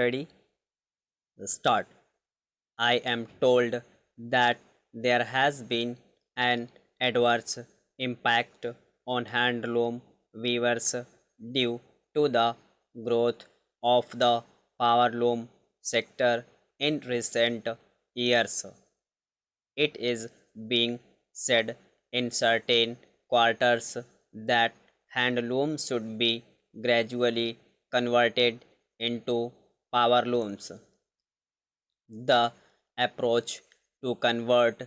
ready? Start. I am told that there has been an adverse impact on handloom weavers due to the growth of the powerloom sector in recent years. It is being said in certain quarters that handlooms should be gradually converted into powerlooms. The approach to convert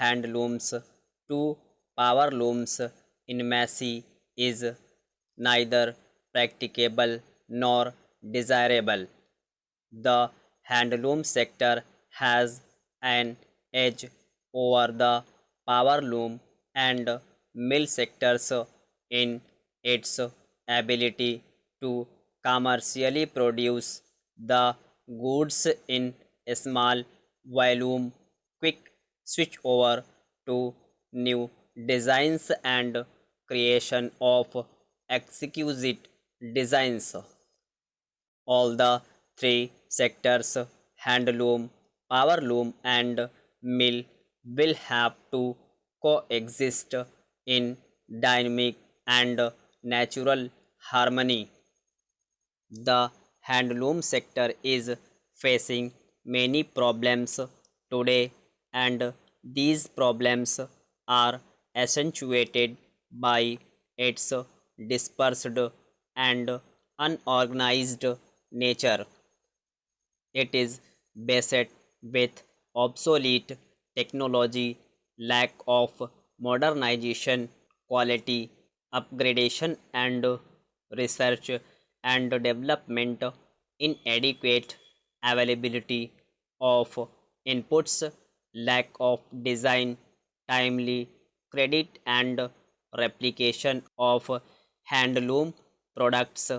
handlooms to powerlooms in Massey is neither practicable nor desirable. The handloom sector has an edge over the powerloom and mill sectors in its ability to commercially produce the goods in small volume. Quick switch over to new designs and creation of exquisite designs. All the three sectors, handloom, powerloom and mill, will have to coexist in dynamic and natural harmony. The handloom sector is facing many problems today, and these problems are accentuated by its dispersed and unorganized nature. It is beset with obsolete technology, lack of modernization, quality upgradation, and research and development, inadequate availability of inputs, lack of design, timely credit, and replication of handloom products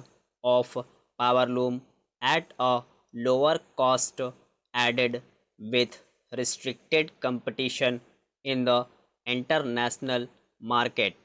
of powerloom at a lower cost, added with restricted competition in the international market.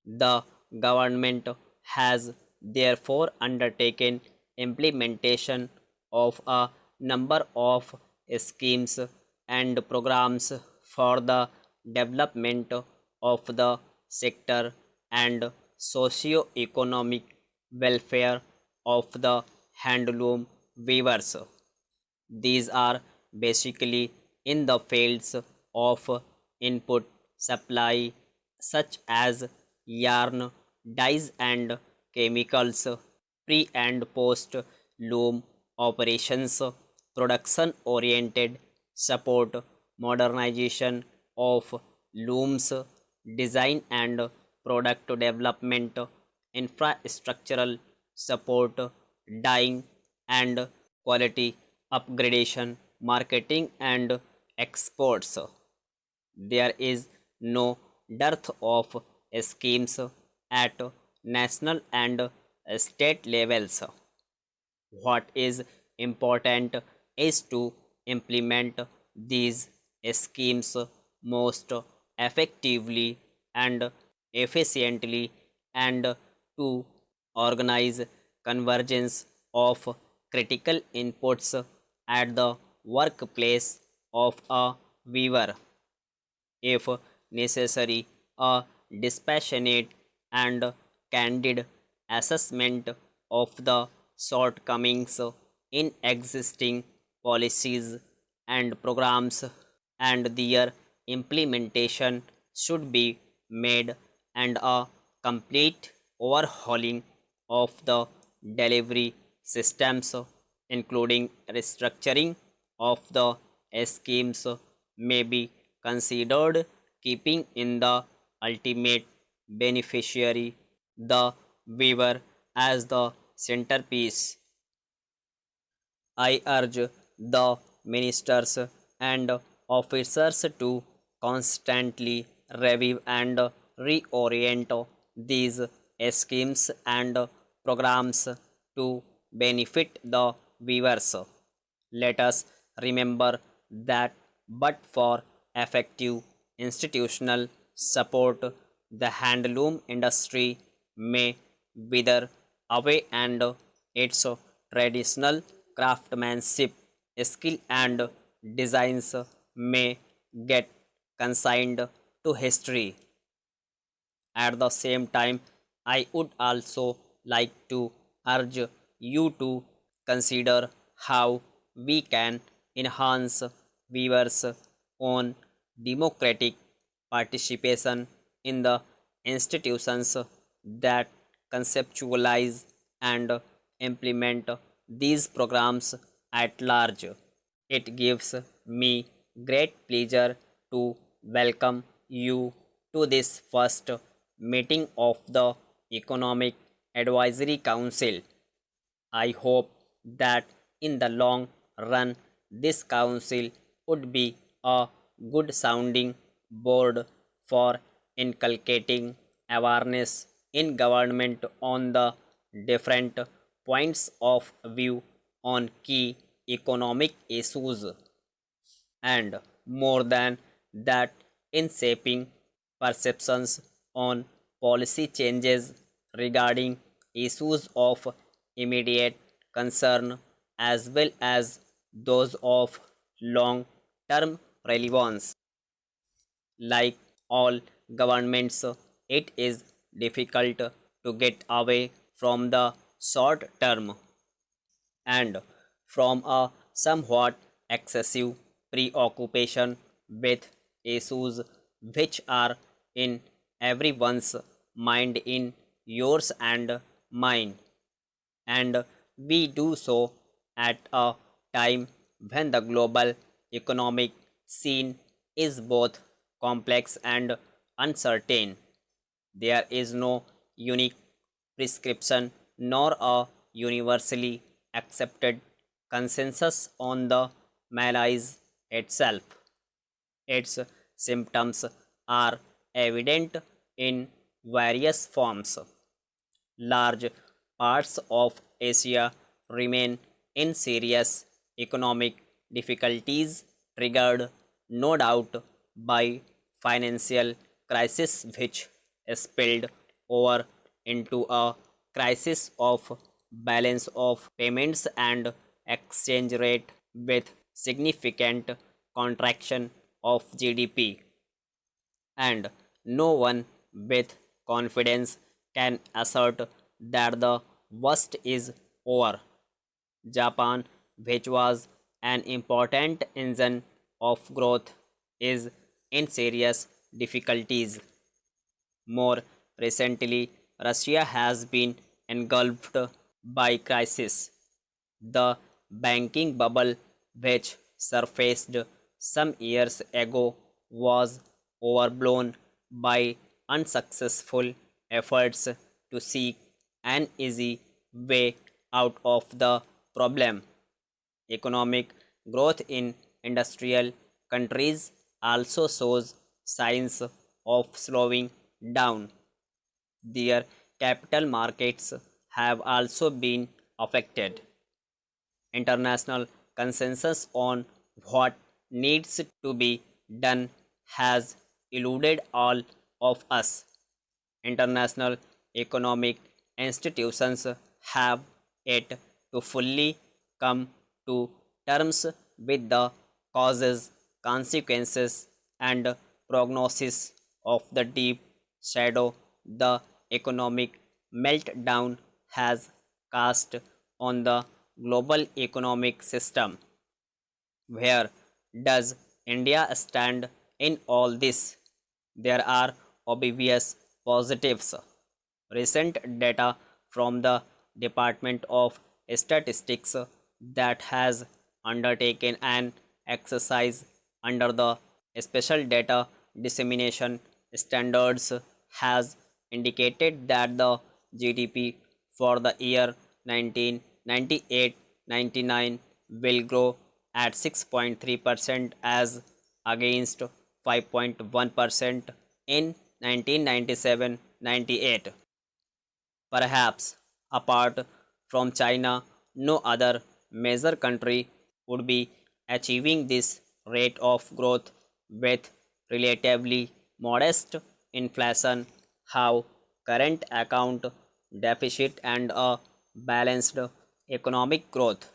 The government has therefore undertaken implementation of a number of schemes and programs for the development of the sector and socio-economic welfare of the handloom weavers. These are basically in the fields of input supply, such as yarn, dyes, and chemicals, pre and post loom operations, production oriented support, modernization of looms, design and product development, infrastructural support, dyeing and quality upgradation, marketing and exports. There is no dearth of schemes at national and state levels. What is important is to implement these schemes most effectively and efficiently, and to organize convergence of critical inputs at the workplace of a weaver. If necessary, a dispassionate and candid assessment of the shortcomings in existing policies and programs and their implementation should be made, and a complete overhauling of the delivery systems, including restructuring of the schemes, may be considered, keeping in the ultimate beneficiary, the weaver, as the centerpiece. I urge the ministers and officers to constantly review and reorient these schemes and programs to benefit the weavers. Let us remember that but for effective institutional support, the handloom industry may wither away and its traditional craftsmanship, skill, and designs may get consigned to history. At the same time, I would also like to urge you to consider how we can enhance viewers' own democratic participation in the institutions that conceptualize and implement these programs at large. It gives me great pleasure to welcome you to this first meeting of the Economic Advisory Council. I hope that in the long run, this council would be a good sounding board for inculcating awareness in government on the different points of view on key economic issues, and more than that, in shaping perceptions on policy changes regarding issues of immediate concern as well as those of long term relevance. Like all governments, it is difficult to get away from the short term and from a somewhat excessive preoccupation with issues which are in everyone's mind, in yours and mine. And we do so at a time when the global economic scene is both complex and uncertain. There is no unique prescription nor a universally accepted consensus on the malaise itself. Its symptoms are evident in various forms. Large parts of Asia remain in serious economic difficulties, triggered no doubt by financial crisis which spilled over into a crisis of balance of payments and exchange rate with significant contraction of GDP, and no one with confidence can assert that the worst is over. Japan, which was an important engine of growth, is in serious difficulties. More recently, Russia has been engulfed by crisis. The banking bubble, which surfaced some years ago, was overblown by unsuccessful efforts to seek an easy way out of the problem. Economic growth in industrial countries also shows signs of slowing down. Their capital markets have also been affected. International consensus on what needs to be done has eluded all of us. International economic institutions have yet to fully come to terms with the causes, consequences, and prognosis of the deep shadow the economic meltdown has cast on the global economic system. Where does India stand in all this? There are obvious positives. Recent data from the Department of Statistics that has undertaken an exercise under the Special Data Dissemination Standards has indicated that the GDP for the year 1998-99 will grow at 6.3% as against 5.1% in 1997-98. Perhaps apart from China, no other major country would be achieving this rate of growth with relatively modest inflation. How current account deficit and a balanced economic growth.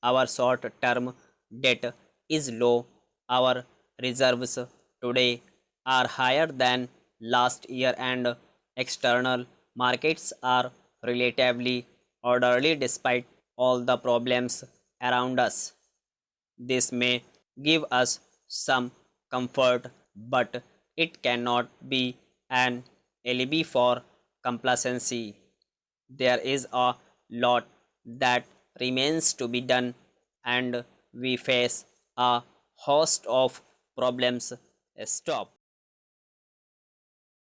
Our short term debt is low. Our reserves today are higher than last year, and external markets are relatively orderly despite all the problems around us. This may give us some comfort, but it cannot be an alibi for complacency. There is a lot that remains to be done, and we face a host of problems. Stop.